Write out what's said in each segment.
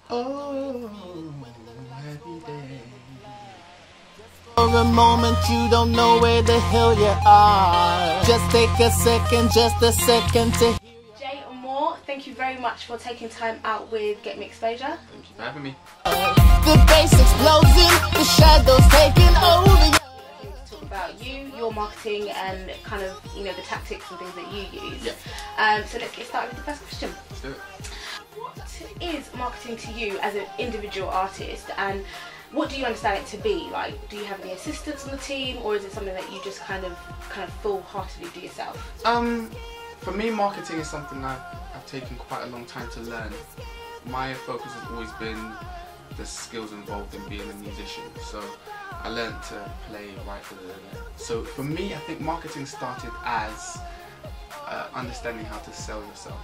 Oh, happy day. For a moment you don't know where the hell you are. Just take a second to Jay Amore, thank you very much for taking time out with Get Me Exposure. Thank you for having me. The bass exploding, the shadows taking over. To talk about you, your marketing, and kind of, you know, the tactics and things that you use. Yeah. So let's get started with the first question. Let's do it. What is marketing to you as an individual artist, and what do you understand it to be? Like, do you have any assistants on the team, or is it something that you just kind of full-heartedly do yourself? For me, marketing is something I've taken quite a long time to learn. My focus has always been the skills involved in being a musician. So I learned to play, write, So for me, I think marketing started as understanding how to sell yourself.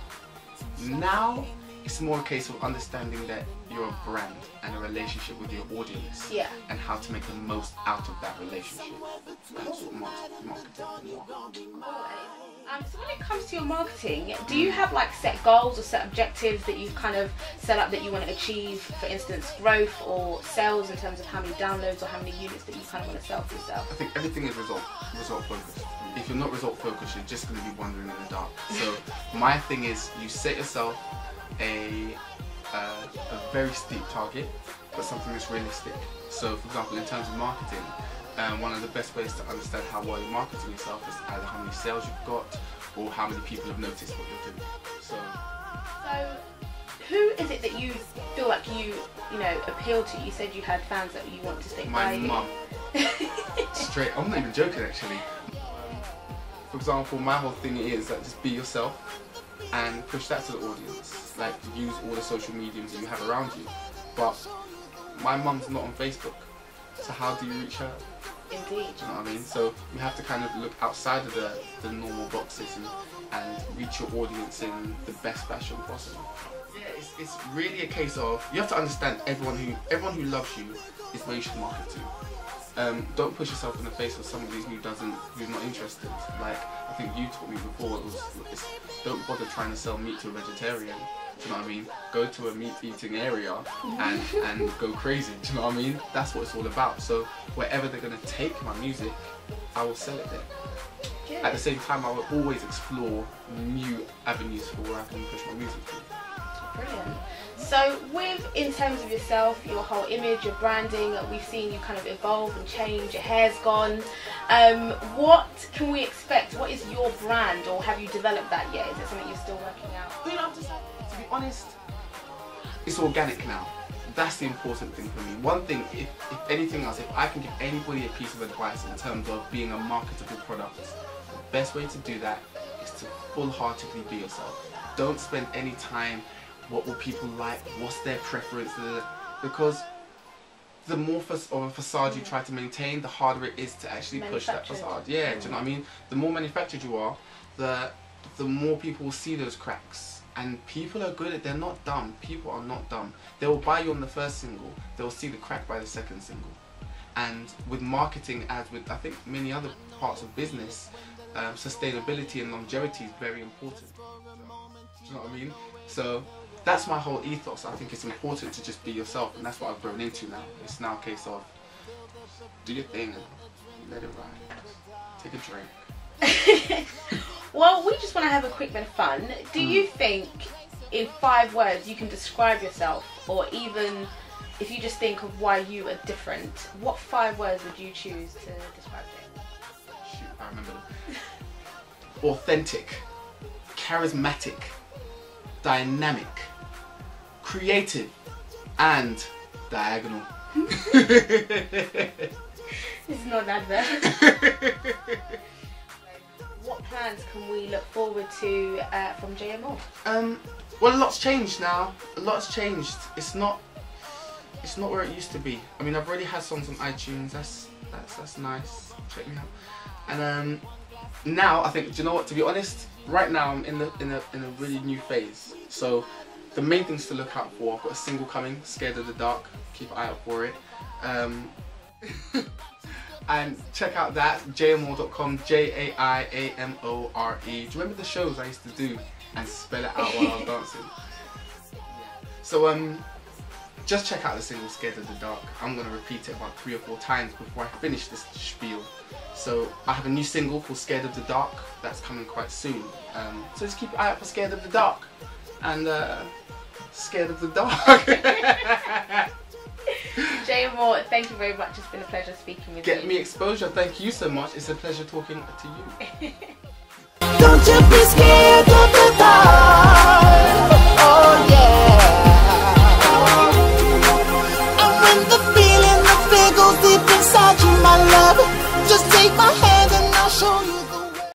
Now, it's more a case of understanding that you're a brand and a relationship with your audience, yeah, and how to make the most out of that relationship. That's what marketing is. So when it comes to your marketing, do you have like set goals or set objectives that you've kind of set up that you want to achieve? For instance, growth or sales in terms of how many downloads or how many units that you kind of want to sell for yourself? I think everything is result focused. If you're not result focused, you're just going to be wandering in the dark. So my thing is, you set yourself a very steep target, but something that's realistic. So for example, in terms of marketing, one of the best ways to understand how well you're marketing yourself is either how many sales you've got or how many people have noticed what you're doing. So who is it that you feel like you know, appeal to? You said you had fans that you want to stick by you. My mum. Straight, I'm not even joking actually. For example, my whole thing is that just be yourself and push that to the audience. Like, use all the social mediums that you have around you. But my mum's not on Facebook, so how do you reach her? Indeed. Do you know what I mean? So you have to kind of look outside of the normal boxes and reach your audience in the best fashion possible. Yeah, it's really a case of, you have to understand everyone who loves you is where you should market to. Don't push yourself in the face of somebody who's not interested. Like, I think you taught me before, don't bother trying to sell meat to a vegetarian. Do you know what I mean? Go to a meat eating area and go crazy. Do you know what I mean? That's what it's all about. So wherever they're going to take my music, I will sell it there. Good. At the same time, I will always explore new avenues for where I can push my music to. Brilliant. So in terms of yourself, your whole image, your branding, we've seen you kind of evolve and change, your hair's gone. What can we expect? What is your brand, or have you developed that yet? Is it something you're still working out? To be honest, it's organic now. That's the important thing for me. One thing, if anything else, if I can give anybody a piece of advice in terms of being a marketable product, the best way to do that is to full-heartedly be yourself. Don't spend any time, what will people like, what's their preference, because the more of a facade you try to maintain, the harder it is to actually push that facade. Yeah, do you know what I mean? The more manufactured you are, the more people will see those cracks. And people are good they're not dumb. People are not dumb. They will buy you on the first single, they will see the crack by the second single. And with marketing, as with I think many other parts of business, sustainability and longevity is very important. Do you know what I mean? So that's my whole ethos. I think it's important to just be yourself, and that's what I've grown into now. It's now a case of do your thing and let it ride. Take a drink. Well, we just want to have a quick bit of fun. Do you think in 5 words you can describe yourself, or even if you just think of why you are different, what 5 words would you choose to describe it? Shoot, I remember them. Authentic, charismatic, dynamic, creative, and diagonal. This is not an advert. What plans can we look forward to from Jay Amore? Well, a lot's changed now. A lot's changed. It's not where it used to be. I mean, I've already had songs on iTunes. That's nice. Check me out. And now I think, do you know what? To be honest, right now I'm in a really new phase. So the main things to look out for: I've got a single coming, "Scared of the Dark." Keep an eye out for it. And check out that, jayamore.com, Jaiamore. Do you remember the shows I used to do and spell it out while I was dancing? So just check out the single Scared of the Dark. I'm going to repeat it about 3 or 4 times before I finish this spiel. So I have a new single called Scared of the Dark that's coming quite soon. So just keep an eye out for Scared of the Dark. And Scared of the Dark. Jay Amore, thank you very much. It's been a pleasure speaking with you. Get me exposure. Thank you so much. It's a pleasure talking to you. Don't you be scared.